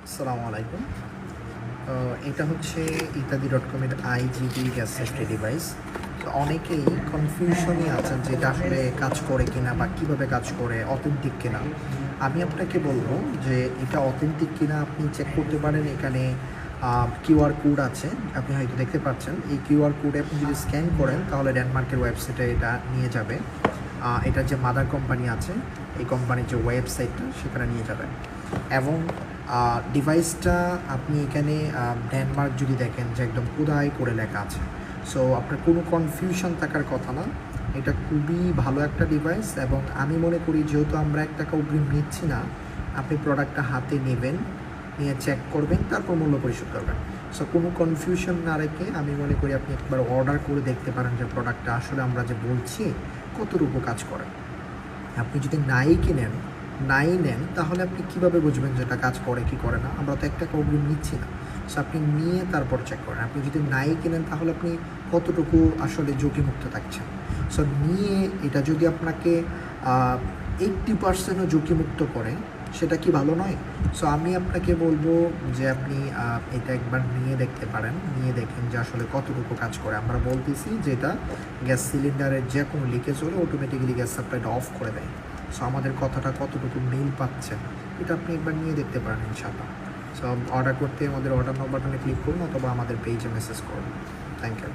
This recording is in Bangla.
আসসালামু আলাইকুম। এটা হচ্ছে ইত্যাদি.com এর আইজিবি গ্যাস সেফটি ডিভাইস। তো অনেকেই কনফিউশনে আছেন যে এটা আসলে কাজ করে কিনা বা কীভাবে কাজ করে, অথেন্টিক কিনা। আমি আপনাকে বলবো যে এটা অথেন্টিক কিনা আপনি চেক করতে পারেন। এখানে কিউআর কোড আছে, আপনি হয়তো দেখতে পাচ্ছেন। এই কিউআর কোডে আপনি যদি স্ক্যান করেন তাহলে ডেনমার্কের ওয়েবসাইটে এটা নিয়ে যাবে। এটার যে মাদার কোম্পানি আছে, এই কোম্পানির যে ওয়েবসাইটটা সেখানে নিয়ে যাবেন। এবং ডিভাইসটা আপনি এখানে ডেনমার্ক যদি দেখেন যে একদম খোদাই করে লেখা আছে। সো আপনার কোনো কনফিউশন থাকার কথা না। এটা খুবই ভালো একটা ডিভাইস এবং আমি মনে করি যেহেতু আমরা 1 টাকা অগ্রিম নিচ্ছি না, আপনি প্রোডাক্টটা হাতে নেবেন, নিয়ে চেক করবেন, তারপর মূল্য পরিশোধ করবেন। সো কোনো কনফিউশন না রেখে আমি মনে করি আপনি একবার অর্ডার করে দেখতে পারেন যে প্রোডাক্টটা আসলে আমরা যে বলছি কতটুকু কাজ করে। আপনি যদি নাই নেন তাহলে আপনি কীভাবে বুঝবেন যে এটা কাজ করে কি করে না? আমরা তো 1 টাকা অগ্রিম নিচ্ছি না। সো আপনি নিয়ে তারপর চেক করেন। আপনি যদি নাই কিনেন তাহলে আপনি কতটুকু আসলে ঝুঁকিমুক্ত থাকছেন। সো নিয়ে এটা যদি আপনাকে 80%ও ঝুঁকিমুক্ত করে, সেটা কি ভালো নয়? সো আমি আপনাকে বলবো যে আপনি এটা একবার নিয়ে দেখতে পারেন। নিয়ে দেখেন যে আসলে কতটুকু কাজ করে। আমরা বলতেছি যে এটা গ্যাস সিলিন্ডারের যে কোনো লিকেজ হলে অটোমেটিক্যালি গ্যাস সাপ্লাইটা অফ করে দেয়। সো আমাদের কথাটা কতটুকু মিল পাচ্ছেন, এটা আপনি একবার নিয়ে দেখতে পারেন ইনশাআল্লাহ। সো অর্ডার করতে আমাদের অর্ডার নাও বাটনে ক্লিক করুন অথবা আমাদের পেজে মেসেজ করুন। Thank you.